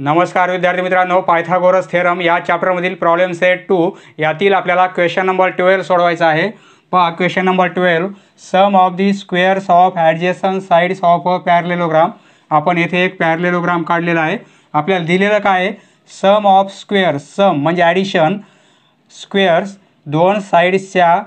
नमस्कार विद्यार्थी मित्रांनो, पायथागोरस थेरम या चॅप्टरमधील प्रॉब्लेम सेट 2 यातील आपल्याला क्वेश्चन नंबर 12 सोडवायचा आहे। पहा question number 12, sum of the squares of adjacent sides of a parallelogram. आपण येथे एक पॅरलेलोग्राम काढलेला आहे। आपल्याला दिलेलं काय आहे, सम ऑफ स्क्वेअर्स, सम म्हणजे ॲडिशन, स्क्वेअर्स दोन साइड्सच्या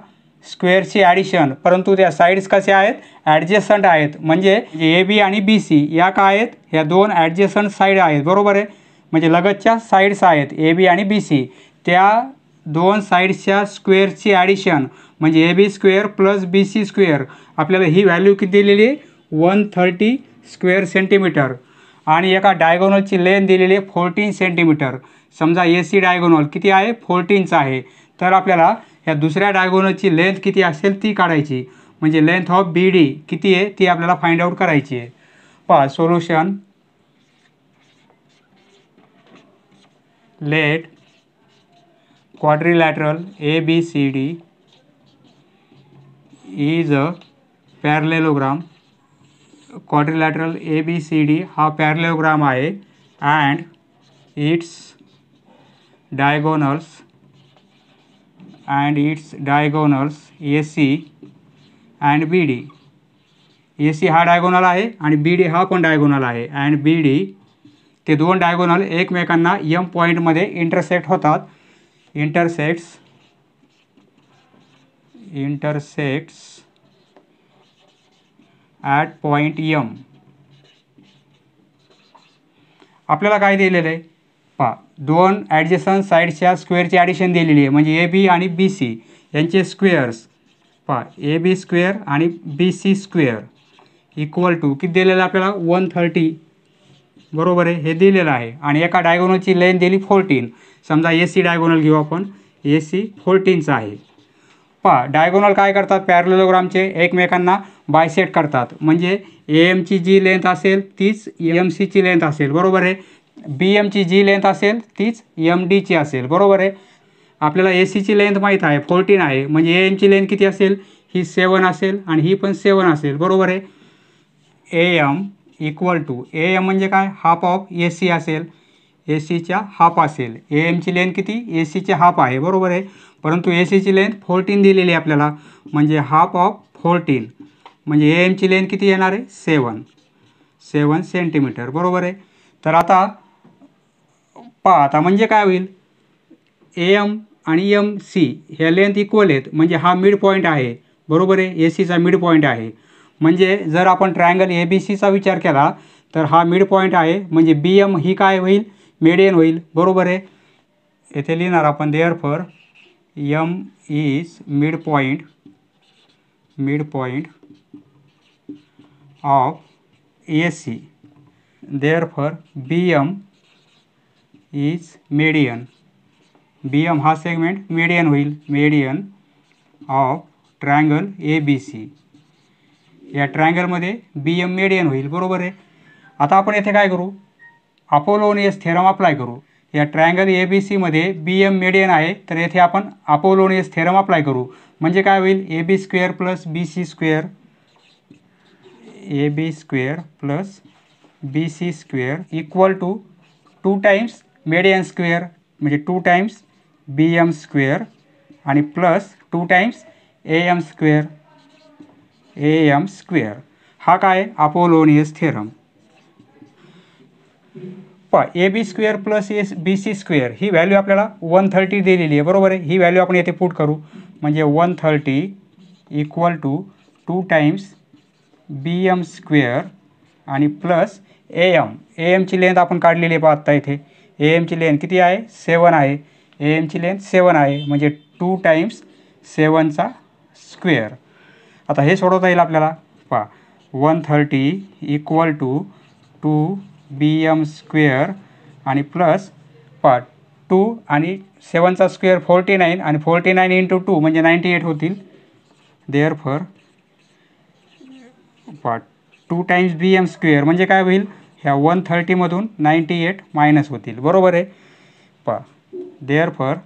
स्क्वेअरची ॲडिशन, परंतु त्या साइड्स कशा आहेत, ॲडजसंट आहेत, म्हणजे ए बी आणि बी सी या काय आहेत, ह्या दोन ॲडजसंट साइड आहेत, बरोबर आहे, म्हणजे लगतच्या साइड्स आहेत ए बी आणि बी सी, त्या दोन साइड्सच्या स्क्वेअरची ॲडिशन म्हणजे A B square plus B C square. आपल्याला ही व्हॅल्यू किती दिलेली आहे, 130 स्क्वेअर सेंटीमीटर, आणि एका डायगोनलची लेंथ दिलेली आहे 14 सेंटीमीटर। समजा ए सी डायगोनल किती आहे, 14चा आहे, तर आपल्याला ह्या दुसऱ्या डायगोनलची लेंथ किती असेल ती काढायची, म्हणजे लेंथ ऑफ बी डी किती आहे ती आपल्याला फाइंड आउट करायची आहे। पहा solution, let quadrilateral ABCD is a parallelogram. Quadrilateral ABCD हा parallelogram आहे and its diagonals AC and BD. AC हा डायगोनल आहे आणि BD हा पण डायगोनल आहे, and BD ते दोन डायगोनल एकमेकांना M पॉईंटमध्ये इंटरसेक्ट होतात, intersects at point M. आपल्याला काय दिलेलं आहे, पहा दोन ॲडजसंट साइडच्या स्क्वेअरची ॲडिशन दिलेली आहे, म्हणजे ए बी आणि बी सी यांचे स्क्वेअर्स, पहा ए बी स्क्वेअर आणि B C square equal to किती दिलेलं आहे आपल्याला, 130, बरोबर आहे, हे दिलेलं आहे, आणि एका डायगोनलची लेंथ दिली 14। समजा ए सी डायगोनल घेऊ आपण, ए सी 14चा आहे। पहा डायगोनल काय करतात, पॅरलेलोग्रामचे एकमेकांना बायसेक्ट करतात, म्हणजे ए एमची जी लेंथ असेल तीच एम सीची लेंथ असेल, बरोबर आहे, बी एमची जी लेंथ असेल तीच एम डीची असेल, बरोबर आहे। आपल्याला ए सीची लेंथ माहीत आहे 14 आहे, म्हणजे ए एमची लेंथ किती असेल, ही 7 असेल आणि ही पण 7 असेल, बरोबर आहे। A M equal to, A M म्हणजे काय, हाफ ऑफ ए सी असेल, ए सीच्या हाफ असेल, ए एमची लेंथ किती, ए सीचे हाफ आहे, बरोबर आहे, परंतु ए सीची लेंथ 14 दिलेली आहे आपल्याला, म्हणजे हाफ ऑफ 14, म्हणजे ए एमची लेंथ किती येणार आहे, 7 सेंटीमीटर, बरोबर आहे। तर आता पहा, आता म्हणजे काय होईल, ए एम आणि एम सी ह्या लेंथ इक्वल आहेत, म्हणजे हा मिड पॉईंट आहे, बरोबर आहे, ए सीचा मिड पॉईंट आहे, म्हणजे जर आपण ट्रायंगल ए बी सीचा विचार केला तर हा मिड पॉईंट आहे, म्हणजे बी एम ही काय होईल, मीडियन होईल, बरोबर आहे। येथे लिहिणार आपण therefore M is mid point of A C, therefore B M is median, B M हा सेगमेंट मीडियन होईल, median of triangle A B C, या ट्रायंगलमध्ये बी एम मीडियन होईल, बरोबर आहे। आता आपण येथे काय करू, अपोलोनियस थेरम अप्लाय करू। या ट्रायंगल ए बी सीमध्ये बी एम मीडियन आहे, तर येथे आपण अपोलोनियस थेरम अप्लाय करू, म्हणजे काय होईल, A B square plus B C square, A B square plus B C square equal to 2 times median square, म्हणजे 2 टाइम्स बी एम स्क्वेअर आणि plus 2 times A M square, हा काय, Apollonius theorem. पहा A B square plus B C square ही value आपल्याला 130 दिलेली आहे, बरोबर आहे, ही व्हॅल्यू आपण येथे पुट करू, म्हणजे 130 equal to 2 times B M square आणि प्लस ए एमची लेंथ आपण काढलेली आहे, पहा आत्ता इथे ए एमची लेंथ किती आहे, 7 आहे, ए एमची लेंथ 7 आहे, म्हणजे 2 टाइम्स 7चा स्क्वेअर। आता हे सोडवता येईल आपल्याला, पहा 130 equal to 2 B M square आणि प्लस पहा 2 आणि 7चा स्क्वेअर 49 आणि 49 इंटू 2 म्हणजे 98 होतील, देअरफॉर पहा 2 टाइम्स बी एम स्क्वेअर म्हणजे काय होईल, ह्या 130मधून 98 मायनस होतील, बरोबर आहे। पहा therefore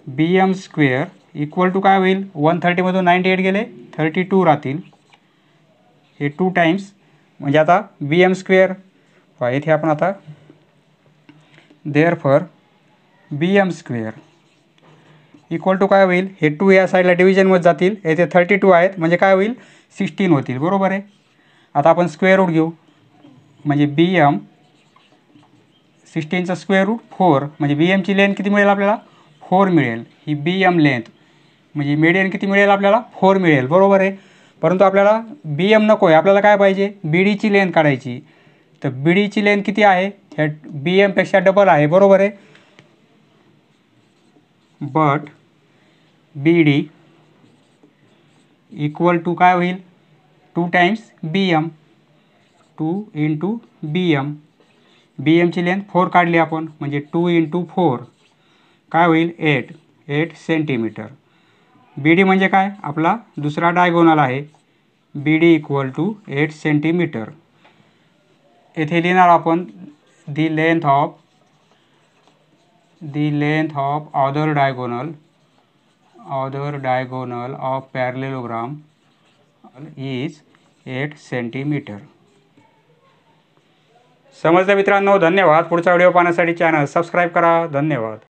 B M square equal to काय होईल, 130मधून 98 गेले 32 राहतील, हे 2 टाइम्स म्हणजे आता बी एम स्क्वेअर, येथे आपण आता therefore B M square equal to काय होईल, हे 2 या साईडला डिव्हिजनमध्ये जातील, येथे 32 आहेत म्हणजे काय होईल 16 होतील, बरोबर आहे. आता आपण स्क्वेअर रूट घेऊ, म्हणजे बी एम 16चा स्क्वेअर रूट 4, म्हणजे बी एमची लेंथ किती मिळेल आपल्याला 4 मिळेल. ही बी एम लेंथ म्हणजे मीडियन किती मिळेल आपल्याला 4 मिळेल, बरोबर आहे. परंतु आपल्याला बी एम नको आहे, आपल्याला काय पाहिजे बी डीची लेंथ काढायची. तर बी डीची लेंथ किती आहे, ह्या बी एमपेक्षा डबल आहे, बरोबर आहे. But B D equal to काय होईल 2 times B M, 2 into B M. B एमची लेंथ 4 काढली आपण, म्हणजे 2 इंटू 4 काय होईल 8 सेंटीमीटर. बी डी म्हणजे काय आपला दुसरा डायगोनल आहे. बी डी इक्वल टू 8 सेंटीमीटर. येथे लिहिणार आपण the length of other diagonal of parallelogram is 8 centimetre. समजलं मित्रांनो, धन्यवाद. पुढचा व्हिडिओ पाहण्यासाठी चॅनल सबस्क्राईब करा. धन्यवाद.